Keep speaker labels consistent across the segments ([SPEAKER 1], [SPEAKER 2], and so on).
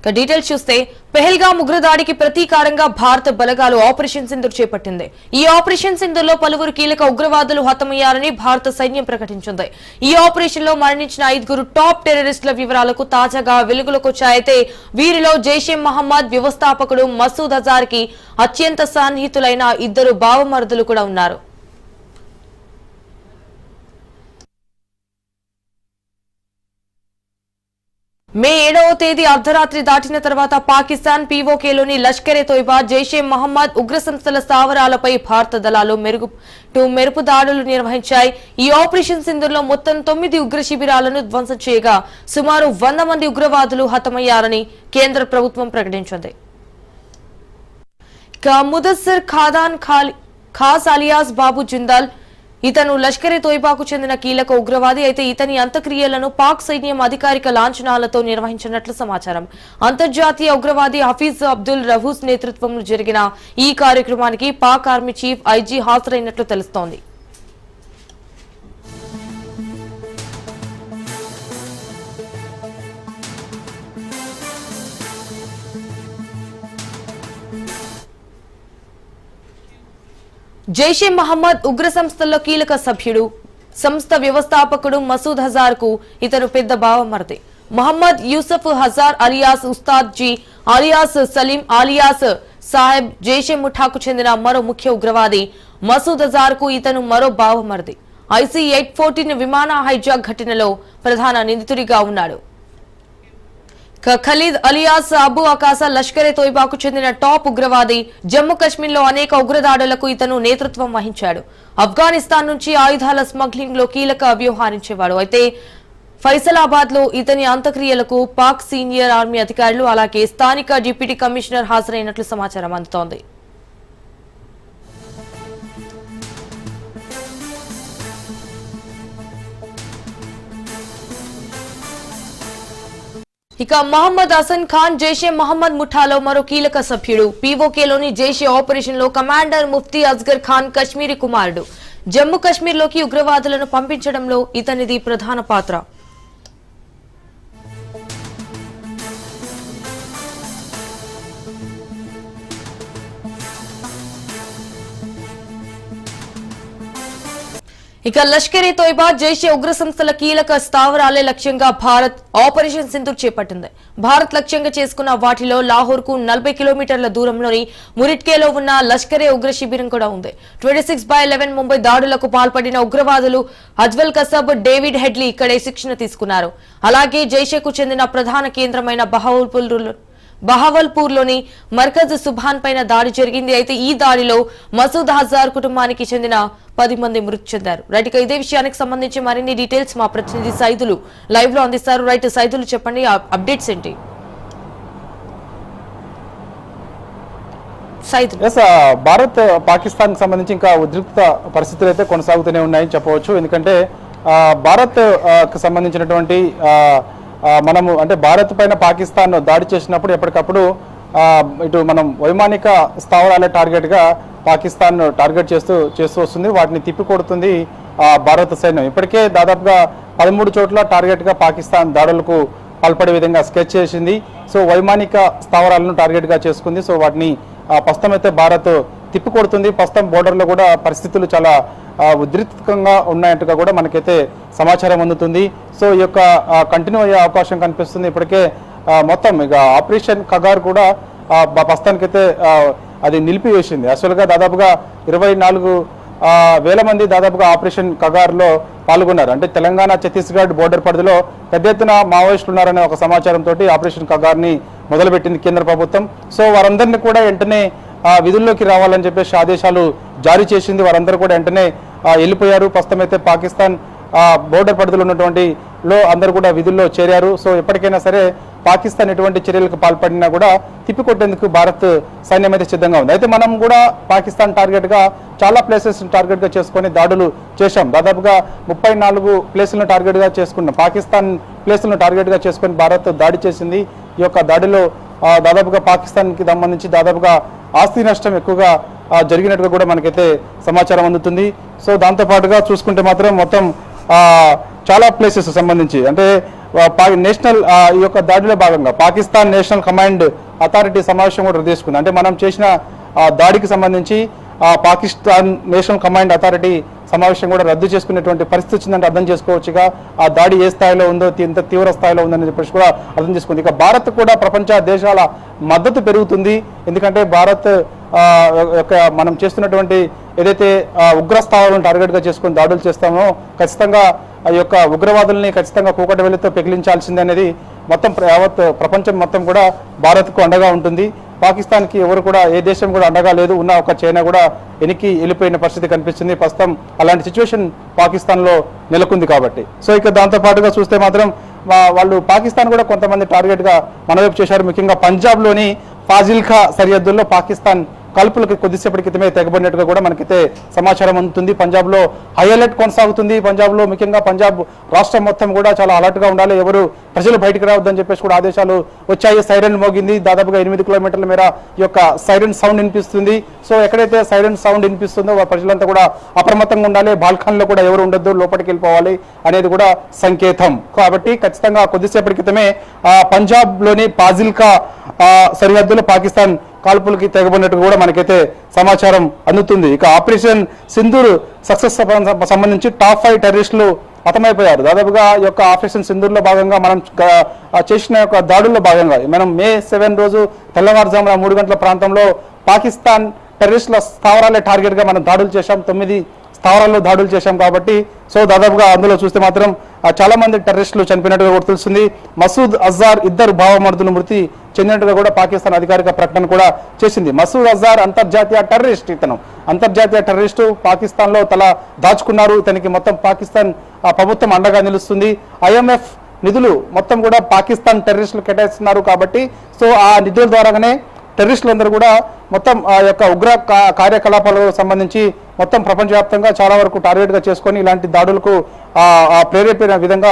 [SPEAKER 1] Details చూస్తే పెహల్గాం ఉగ్రదాడికి ప్రతీకారంగా భారత బలగాలు ఆపరేషన్ సింధూర్ చేపట్టింది. ఈ ఆపరేషన్ సింధూర్ లో పలువురు కీలక ఉగ్రవాదులు హతమయ్యారని భారత సైన్యం ప్రకటించింది. ఈ ఆపరేషన్ లో మరణించిన 5 టాప్ టెర్రరిస్టుల వివరాలకు తాజాగా వెలుగులోకి వచ్చాయితే వీరిలో జైషే మహమ్మద్ వ్యవస్థాపకుడు మసూద్ అజార్ కి అత్యంత సన్నిహితులైన 2 బావమరుదులు కూడా ఉన్నారు. మే 7వ తేదీ అర్ధరాత్రి దాటిన తర్వాత పాకిస్తాన్ పీఓకేలోని లష్కరే తోయిబా జైషే మహమ్మద్ ఉగ్ర సంస్థల స్థావరాలపై భారత దళాలు మెరుపు దాడులు నిర్వహించాయి. ఈ ఆపరేషన్ సింధూర్లో మొత్తం 9 ఉగ్ర శిబిరాలను ధ్వంసం చేయగా సుమారు 100 మంది ఉగ్రవాదులు హతమయ్యారని కేంద్ర ప్రభుత్వం ప్రకటించింది. ముదస్సిర్ ఖాస్ అలియాస్ బాబు జిందాల్ ఇతను లష్కరే తోయిబాకు చెందిన కీలక ఉగ్రవాది అయితే ఇతని అంత్యక్రియలను పాక్ సైన్యం అధికారిక లాంఛనాలతో నిర్వహించినట్లు సమాచారం. అంతర్జాతీయ ఉగ్రవాది హఫీజ్ అబ్దుల్ రహూస్ నేతృత్వంలో జరిగిన ఈ కార్యక్రమానికి పాక్ ఆర్మీ చీఫ్ ఐజీ హాజరైనట్లు తెలుస్తోంది. జైషే మహమ్మద్ ఉగ్ర సంస్థల్లో కీలక సభ్యుడు, సంస్థ వ్యవస్థాపకుడు మసూద్ హజార్ కు ఇతను పెద్ద బావమరిది. Mohammed Yusuf Hazar alias Ustad ji alias Salim alias Sahab జైషే ముఠాకు చెందిన మరో ముఖ్య ఉగ్రవాది. మసూద్ హజార్ కు ఇతను మరో బావమరిది. IC-814 విమాన హైజాక్ ఘటనలో ప్రధాన నిందితుడిగా ఉన్నాడు. ఖలీద్ అలియాస్ అబు అకాసా లష్కరే తోయిబాకు చెందిన టాప్ ఉగ్రవాది. జమ్మూ కశ్మీర్ లో అనేక ఉగ్రదాడులకు ఇతను నేతృత్వం వహించాడు. ఆఫ్ఘనిస్తాన్ నుంచి ఆయుధాల స్మగ్లింగ్ లో కీలక వ్యవహరించేవాడు. అయితే ఫైసలాబాద్ లో ఇతని అంత్యక్రియలకు పాక్ సీనియర్ ఆర్మీ అధికారులు అలాగే స్థానిక డిప్యూటీ కమిషనర్ హాజరైనట్లు సమాచారం అందుతోంది. ఇక మహమ్మద్ హసన్ ఖాన్ జైషే మహమ్మద్ ముఠాలో మరో కీలక సభ్యుడు. పీఓకేలోని జైషే ఆపరేషన్ లో కమాండర్ ముఫ్తీ అస్గర్ ఖాన్ కశ్మీరీ కుమారుడు. జమ్మూ కశ్మీర్లోకి ఉగ్రవాదులను పంపించడంలో ఇతనిది ప్రధాన పాత్ర. ఇక లష్కరే తోయిబా జైషే ఉగ్ర సంస్థల కీలక స్థావరాలే లక్ష్యంగా భారత్ ఆపరేషన్ సింధూర్ చేపట్టింది. భారత్ లక్ష్యంగా చేసుకున్న వాటిలో లాహోర్ కు 40 కిలోమీటర్ల దూరంలోని మురిట్కేలో ఉన్న లష్కరే ఉగ్ర శిబిరం కూడా ఉంది. 26/11 ముంబై దాడులకు పాల్పడిన ఉగ్రవాదులు అజ్వల్ కసబ్, డేవిడ్ హెడ్లీ ఇక్కడే శిక్షణ తీసుకున్నారు. అలాగే జైషేకు చెందిన ప్రధాన కేంద్రమైన బహావల్పూర్ లోని మర్కజ్ సుభాన్ పైన దాడి జరిగింది. అయితే ఈ దాడిలో మసూద్ హజార్ కుటుంబానికి చెందిన 10 మంది మృతి చెందారు. రైట్, ఇక ఇదే విషయానికి సంబంధించి మరిన్ని డీటెయిల్స్ మా ప్రతినిధి సైదులు లైవ్ లో అందిస్తారు. రైట్ సైదులు, చెప్పండి అప్డేట్స్ ఏంటి?
[SPEAKER 2] భారత్ పాకిస్తాన్ కి సంబంధించి ఇంకా ఉద్రిక్త పరిస్థితులు అయితే కొనసాగుతూనే ఉన్నాయని చెప్పవచ్చు. ఎందుకంటే భారత్ కు సంబంధించినటువంటి మనము అంటే భారత్ పైన పాకిస్తాన్ దాడి చేసినప్పుడు ఎప్పటికప్పుడు ఇటు మనం వైమానిక స్థావరాల టార్గెట్ గా పాకిస్తాన్ టార్గెట్ చేస్తూ వస్తుంది. వాటిని తిప్పికొడుతుంది భారత సైన్యం. ఇప్పటికే దాదాపుగా 13 చోట్ల టార్గెట్ గా పాకిస్తాన్ దాడులకు పాల్పడే విధంగా స్కెచ్ చేసింది. సో వైమానిక స్థావరాలను టార్గెట్ గా చేసుకుంది. సో వాటిని ప్రస్తుతం అయితే భారత్ తిప్పికొడుతుంది. ప్రస్తుతం బోర్డర్లో కూడా పరిస్థితులు చాలా ఉద్రిక్తంగా ఉన్నాయంటగా కూడా మనకైతే సమాచారం అందుతుంది. సో ఈ యొక్క కంటిన్యూ అయ్యే అవకాశం కనిపిస్తుంది. ఇప్పటికే మొత్తం ఇక ఆపరేషన్ ఖగార్ కూడా ప్రస్తుతానికైతే అది నిలిపివేసింది. అసలుగా దాదాపుగా 24,000 మంది దాదాపుగా ఆపరేషన్ ఖగార్లో పాల్గొన్నారు. అంటే తెలంగాణ ఛత్తీస్గఢ్ బోర్డర్ పరిధిలో పెద్ద ఎత్తున మావోయిస్టులు ఉన్నారనే ఒక సమాచారంతో ఆపరేషన్ ఖగార్ని మొదలుపెట్టింది కేంద్ర ప్రభుత్వం. సో వారందరినీ కూడా వెంటనే విధుల్లోకి రావాలని చెప్పేసి ఆదేశాలు జారీ చేసింది. వారందరూ కూడా వెంటనే వెళ్ళిపోయారు. ప్రస్తుతం అయితే పాకిస్తాన్ బోర్డర్ పరిధిలో ఉన్నటువంటి అందరూ కూడా విధుల్లో చేరారు. సో ఎప్పటికైనా సరే పాకిస్తాన్ ఎటువంటి చర్యలకు పాల్పడినా కూడా తిప్పికొట్టేందుకు భారత్ సైన్యం అయితే సిద్ధంగా ఉంది. అయితే మనం కూడా పాకిస్తాన్ టార్గెట్ గా చాలా ప్లేసెస్ టార్గెట్ గా చేసుకొని దాడులు చేశాం. దాదాపుగా 34 ప్లేసులను టార్గెట్ గా చేసుకున్నాం. పాకిస్తాన్ ప్లేసులను టార్గెట్ గా చేసుకొని భారత్ దాడి చేసింది. ఈ యొక్క దాడిలో దాదాపుగా పాకిస్తాన్ కి సంబంధించి దాదాపుగా ఆస్తి నష్టం ఎక్కువగా జరిగినట్టుగా కూడా మనకైతే సమాచారం అందుతుంది. సో దాంతో పాటుగా చూసుకుంటే మాత్రం మొత్తం చాలా ప్లేసెస్ సంబంధించి అంటే నేషనల్ ఈ యొక్క దాడిలో భాగంగా పాకిస్తాన్ నేషనల్ కమాండ్ అథారిటీ సమావేశం కూడా తీసుకుంది. అంటే మనం చేసిన దాడికి సంబంధించి పాకిస్తాన్ నేషనల్ కమాండ్ అథారిటీ సమావేశం కూడా రద్దు చేసుకునేటువంటి పరిస్థితి వచ్చిందంటే అర్థం చేసుకోవచ్చుగా ఆ దాడి ఏ స్థాయిలో ఉందో, ఎంత తీవ్ర స్థాయిలో ఉందని చెప్పేసి కూడా అర్థం చేసుకుంది. ఇక భారత్ కూడా ప్రపంచ దేశాల మద్దతు పెరుగుతుంది. ఎందుకంటే భారత్ మనం చేస్తున్నటువంటి ఏదైతే ఉగ్రస్థావరాలను టార్గెట్గా చేసుకుని దాడులు చేస్తామో ఖచ్చితంగా ఆ యొక్క ఉగ్రవాదుల్ని ఖచ్చితంగా కూకటి వేలితో పెకిలించాల్సిందే అనేది మొత్తం యావత్ ప్రపంచం మొత్తం కూడా భారత్కు అండగా ఉంటుంది. పాకిస్తాన్కి ఎవరు కూడా ఏ దేశం కూడా అండగా లేదు. ఉన్న ఒక చైనా కూడా వెనక్కి వెళ్ళిపోయిన పరిస్థితి కనిపిస్తుంది. ప్రస్తుతం అలాంటి సిచ్యువేషన్ పాకిస్తాన్లో నెలకొంది కాబట్టి. సో ఇక దాంతో పాటుగా చూస్తే మాత్రం వాళ్ళు పాకిస్తాన్ కూడా కొంతమంది టార్గెట్గా మనవైపు చేశారు. ముఖ్యంగా పంజాబ్లోని ఫాజిల్కా సరిహద్దుల్లో పాకిస్తాన్ కాల్పులకు కొద్దిసేపటి క్రితమే తెగబడినట్టుగా కూడా మనకైతే సమాచారం అందుతుంది. పంజాబ్లో హై అలర్ట్ కొనసాగుతుంది. పంజాబ్లో ముఖ్యంగా పంజాబ్ రాష్ట్రం మొత్తం కూడా చాలా అలర్ట్గా ఉండాలి, ఎవరు ప్రజలు బయటికి రావద్దని చెప్పేసి కూడా ఆదేశాలు వచ్చాయి. సైరన్ మోగింది. దాదాపుగా 8 కిలోమీటర్ల మేర ఈ యొక్క సైరన్ సౌండ్ వినిపిస్తుంది. సో ఎక్కడైతే సైరన్ సౌండ్ వినిపిస్తుందో ప్రజలంతా కూడా అప్రమత్తంగా ఉండాలి. బాల్కన్లో కూడా ఎవరు ఉండొద్దు, లోపలికి వెళ్ళిపోవాలి అనేది కూడా సంకేతం. కాబట్టి ఖచ్చితంగా కొద్దిసేపటి క్రితమే పంజాబ్లోని ఫాజిల్కా సరిహద్దులో పాకిస్తాన్ కాల్పులకి తెగబడినట్టు కూడా మనకైతే సమాచారం అందుతుంది. ఇక ఆపరేషన్ సింధూర్ సక్సెస్ సంబంధించి టాప్ 5 టెర్రరిస్టులు హతమైపోయారు. దాదాపుగా ఈ యొక్క ఆపరేషన్ సింధూర్లో భాగంగా మనం చేసిన యొక్క దాడుల్లో భాగంగా మనం మే 7 రోజు తెల్లవారుజామున 3 గంటల ప్రాంతంలో పాకిస్తాన్ టెర్రరిస్టుల స్థావరాలే టార్గెట్గా మనం దాడులు చేశాం. 9 స్థావరాల్లో దాడులు చేశాం కాబట్టి సో దాదాపుగా అందులో చూస్తే మాత్రం చాలా మంది టెర్రరిస్టులు చనిపోయినట్టుగా కూడా తెలుస్తుంది. మసూద్ అజార్ ఇద్దరు భావమర్దులు మృతి చెందినట్టుగా కూడా పాకిస్తాన్ అధికారిక ప్రకటన కూడా చేసింది. మసూద్ అజార్ అంతర్జాతీయ టెర్రరిస్ట్. ఇతను అంతర్జాతీయ టెర్రరిస్టు. పాకిస్తాన్లో తల దాచుకున్నారు. ఇతనికి మొత్తం పాకిస్తాన్ ప్రభుత్వం అండగా నిలుస్తుంది. IMF నిధులు మొత్తం కూడా పాకిస్తాన్ టెర్రరిస్టులు కేటాయిస్తున్నారు కాబట్టి సో ఆ నిధుల ద్వారానే టెర్రరిస్టులందరూ కూడా మొత్తం ఆ యొక్క ఉగ్ర కార్యకలాపాలకు సంబంధించి మొత్తం ప్రపంచవ్యాప్తంగా చాలా వరకు టార్గెట్గా చేసుకొని ఇలాంటి దాడులకు ప్రేరేపిన విధంగా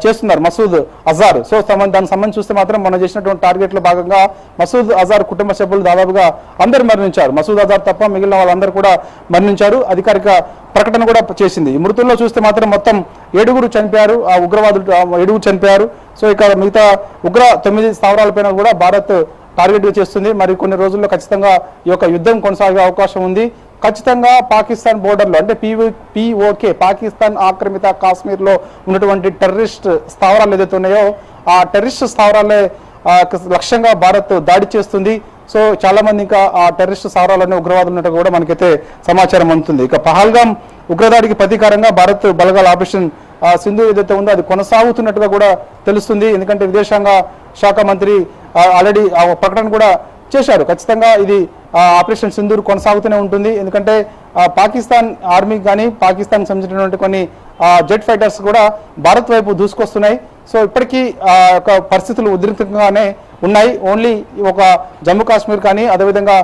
[SPEAKER 2] చేస్తున్నారు మసూద్ అజార్. సో దానికి సంబంధించి చూస్తే మాత్రం మనం చేసినటువంటి టార్గెట్లో భాగంగా మసూద్ అజార్ కుటుంబ సభ్యులు దాదాపుగా అందరూ మరణించారు. మసూద్ అజార్ తప్ప మిగిలిన వాళ్ళందరూ కూడా మరణించారు. అధికారిక ప్రకటన కూడా చేసింది. ఈ మృతుల్లో చూస్తే మాత్రం మొత్తం 7 చనిపోయారు. ఆ ఉగ్రవాదులు 7 చనిపోయారు. సో ఇక మిగతా ఉగ్ర 9 స్థావరాలపైన కూడా భారత్ టార్గెట్గా చేస్తుంది. మరి కొన్ని రోజుల్లో ఖచ్చితంగా ఈ యొక్క యుద్ధం కొనసాగే అవకాశం ఉంది. ఖచ్చితంగా పాకిస్తాన్ బోర్డర్లో అంటే POK పాకిస్తాన్ ఆక్రమిత కాశ్మీర్లో ఉన్నటువంటి టెర్రరిస్ట్ స్థావరాలు ఏదైతే ఉన్నాయో ఆ టెర్రరిస్ట్ స్థావరాలే లక్ష్యంగా భారత్ దాడి చేస్తుంది. సో చాలా మంది ఇంకా ఆ టెర్రరిస్ట్ స్థావరాలన్నీ ఉగ్రవాదులు ఉన్నట్టు కూడా మనకైతే సమాచారం అందుతుంది. ఇక పహల్గాం ఉగ్రదాడికి ప్రతీకారంగా భారత్ బలగాల ఆపరేషన్ సింధూర్ ఏదైతే ఉందో అది కొనసాగుతున్నట్టుగా కూడా తెలుస్తుంది. ఎందుకంటే విదేశాంగ శాఖ మంత్రి ఆల్రెడీ ఆ ప్రకటన కూడా చేశారు. ఖచ్చితంగా ఇది ఆపరేషన్ సింధూర్ కొనసాగుతూనే ఉంటుంది. ఎందుకంటే పాకిస్తాన్ ఆర్మీ కానీ పాకిస్తాన్ సంబంధించినటువంటి కొన్ని జెట్ ఫైటర్స్ కూడా భారత్ వైపు దూసుకొస్తున్నాయి. సో ఇప్పటికీ ఒక పరిస్థితులు ఉద్రిక్తంగానే ఉన్నాయి. ఓన్లీ ఒక జమ్మూ కాశ్మీర్ కానీ అదేవిధంగా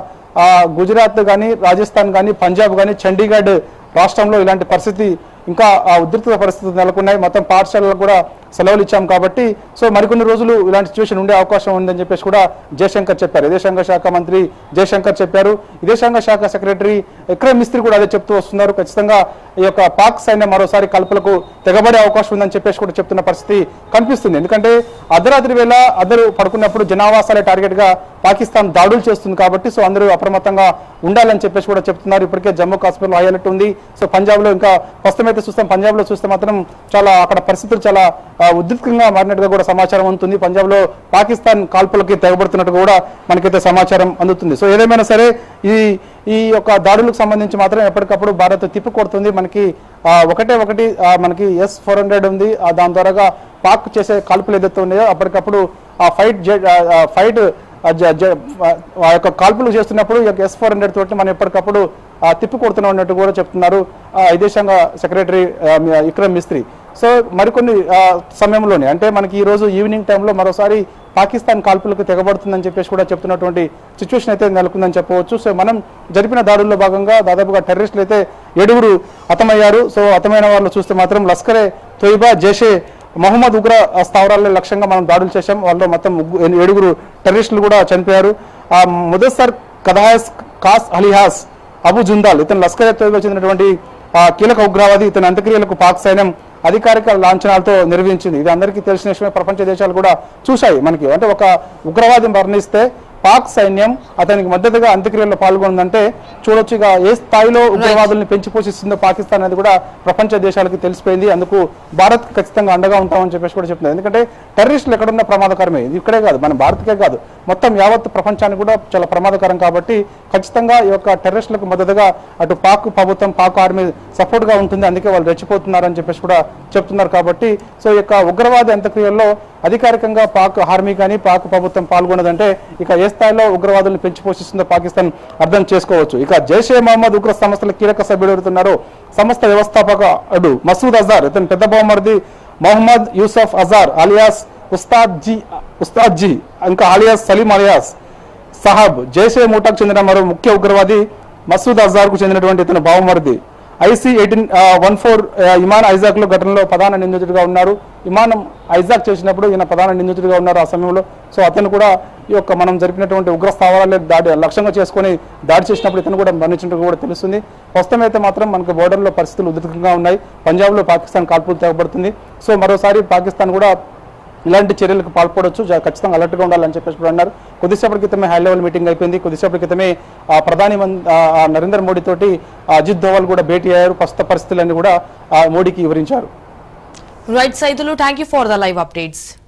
[SPEAKER 2] గుజరాత్ కానీ రాజస్థాన్ కానీ పంజాబ్ కానీ చండీగఢ్ రాష్ట్రంలో ఇలాంటి పరిస్థితి ఇంకా ఉద్రిక్త పరిస్థితులు నెలకొన్నాయి. మొత్తం పాఠశాలలకు కూడా సెలవులు ఇచ్చాం కాబట్టి సో మరికొన్ని రోజులు ఇలాంటి సిచ్యువేషన్ ఉండే అవకాశం ఉందని చెప్పేసి కూడా జయశంకర్ చెప్పారు. విదేశాంగ శాఖ మంత్రి జయశంకర్ చెప్పారు. విదేశాంగ శాఖ సెక్రటరీ విక్రమ్ మిస్త్రీ కూడా అదే చెప్తూ వస్తున్నారు. ఖచ్చితంగా ఈ యొక్క పాక్ సైన్యం మరోసారి కల్పలకు తెగబడే అవకాశం ఉందని చెప్పేసి కూడా చెప్తున్న పరిస్థితి కనిపిస్తుంది. ఎందుకంటే అర్ధరాత్రి వేళ అందరూ పడుకున్నప్పుడు జనావాసాలే టార్గెట్గా పాకిస్తాన్ దాడులు చేస్తుంది కాబట్టి సో అందరూ అప్రమత్తంగా ఉండాలని చెప్పేసి కూడా చెప్తున్నారు. ఇప్పటికే జమ్మూ కాశ్మీర్లో హై అలర్ట్ ఉంది. సో పంజాబ్లో ఇంకా ప్రస్తుతమైతే చూస్తాం. పంజాబ్లో చూస్తే మాత్రం చాలా అక్కడ పరిస్థితులు చాలా ఉద్రిక్తంగా మారినట్టుగా కూడా సమాచారం అందుతుంది. పంజాబ్లో పాకిస్తాన్ కాల్పులకి తెగబడుతున్నట్టు కూడా మనకైతే సమాచారం అందుతుంది. సో ఏదేమైనా సరే ఈ యొక్క దాడులకు సంబంధించి మాత్రం ఎప్పటికప్పుడు భారత్ తిప్పికొడుతుంది. మనకి ఒకటి మనకి S-400 ఉంది. దాని ద్వారాగా పాక్ చేసే కాల్పులు ఏదైతే ఉన్నాయో అప్పటికప్పుడు ఆ ఫైట్ ఆ యొక్క కాల్పులు చేస్తున్నప్పుడు ఈ యొక్క S-400 తోటి మనం ఎప్పటికప్పుడు తిప్పికొడుతూనే ఉన్నట్టు కూడా చెప్తున్నారు విదేశాంగ సెక్రటరీ విక్రమ్ మిస్త్రీ. సో మరికొన్ని సమయంలోనే అంటే మనకి ఈ రోజు ఈవినింగ్ టైంలో మరోసారి పాకిస్తాన్ కాల్పులకు తెగబడుతుందని చెప్పేసి కూడా చెప్తున్నటువంటి సిచ్యువేషన్ అయితే నెలకొందని చెప్పవచ్చు. సో మనం జరిపిన దాడుల్లో భాగంగా దాదాపుగా టెర్రరిస్టులు అయితే 7 హతమయ్యారు. సో హతమైన వాళ్ళు చూస్తే మాత్రం లష్కరే తోయిబా జైషే మహమ్మద్ ఉగ్ర స్థావరాల లక్ష్యంగా మనం దాడులు చేశాం. వాళ్ళు మొత్తం 7 టెర్రరిస్టులు కూడా చనిపోయారు. ముదస్సర్ కాస్ అలిహాస్ అబు జుందాల్ ఇతను లష్కరే తోయిబా చెందినటువంటి కీలక ఉగ్రవాది. ఇతని అంత్యక్రియలకు పాక్ సైన్యం అధికారిక లాంఛనాలతో నిర్వహించింది. ఇది అందరికీ తెలిసిన విషయమే, ప్రపంచ దేశాలు కూడా చూశాయి మనకి. అంటే ఒక ఉగ్రవాది మరణిస్తే పాక్ సైన్యం అతనికి మద్దతుగా అంత్యక్రియల్లో పాల్గొందంటే చూడొచ్చు ఇక ఏ స్థాయిలో ఉగ్రవాదుల్ని పెంచి పోషిస్తుందో పాకిస్తాన్ అనేది కూడా ప్రపంచ దేశాలకు తెలిసిపోయింది. అందుకు భారత్ ఖచ్చితంగా అండగా ఉంటామని చెప్పేసి కూడా చెప్తుంది. ఎందుకంటే టెర్రరిస్టులు ఎక్కడున్న ప్రమాదకరమే, ఇది ఇక్కడే కాదు, మన భారత్కే కాదు, మొత్తం యావత్ ప్రపంచానికి కూడా చాలా ప్రమాదకరం. కాబట్టి ఖచ్చితంగా ఈ యొక్క టెర్రరిస్టులకు మద్దతుగా అటు పాక్ ప్రభుత్వం, పాక్ ఆర్మీ సపోర్ట్ గా ఉంటుంది. అందుకే వాళ్ళు రెచ్చిపోతున్నారని చెప్పేసి కూడా చెప్తున్నారు. కాబట్టి సో ఈ యొక్క ఉగ్రవాద అంత్యక్రియల్లో అధికారికంగా పాక్ ఆర్మీ కానీ పాక్ ప్రభుత్వం పాల్గొన్నదంటే ఇక ఏ స్థాయిలో ఉగ్రవాదులను పెంచి పోషిస్తుందో పాకిస్తాన్ అర్థం చేసుకోవచ్చు. ఇక జైషే మహమ్మద్ ఉగ్ర సంస్థల కీలక సభ్యుడు ఎవరుతున్నారు, సంస్థ వ్యవస్థాపకుడు మసూద్ అజార్, ఇతని పెద్ద బావమరిది మొహమ్మద్ యూసఫ్ అజార్ అలియాస్ ఉస్తాద్ జీ ఇంకా అలియాస్ సలీం అలియాస్ సాహబ్ జైషే ముఠాకు చెందిన మరో ముఖ్య ఉగ్రవాది మసూద్ అజార్ కు చెందినటువంటి ఇతని బావమరిది. IC-1814 ఇమాన్ ఐజాక్ లో ఘటనలో ప్రధాన నిందితుడిగా ఉన్నారు. విమానం ఐజాక్ చేసినప్పుడు ఈయన ప్రధాన నిందితుడిగా ఉన్నారు ఆ సమయంలో. సో అతను కూడా ఈ యొక్క మనం జరిపినటువంటి ఉగ్ర స్థావరాలే లక్ష్యంగా చేసుకొని దాడి చేసినప్పుడు ఇతను కూడా మరణించినట్టు కూడా తెలుస్తుంది. ప్రస్తుతం అయితే మాత్రం మనకు బోర్డర్లో పరిస్థితులు ఉద్రిక్తంగా ఉన్నాయి. పంజాబ్లో పాకిస్తాన్ కాల్పులు తెగబడుతుంది. సో మరోసారి పాకిస్తాన్ కూడా ఇలాంటి చర్యలకు పాల్పడవచ్చు, ఖచ్చితంగా అలర్ట్గా ఉండాలని చెప్పేసి కూడా అన్నారు. కొద్దిసేపటి క్రితమే హై లెవెల్ మీటింగ్ అయిపోయింది. కొద్దిసేపటి క్రితమే ప్రధాని నరేంద్ర మోడీ తోటి అజిత్ దోవల్ కూడా భేటీ అయ్యారు. ప్రస్తుత పరిస్థితులన్నీ కూడా మోడీకి వివరించారు.
[SPEAKER 1] Right Saidulu, thank you for the live updates.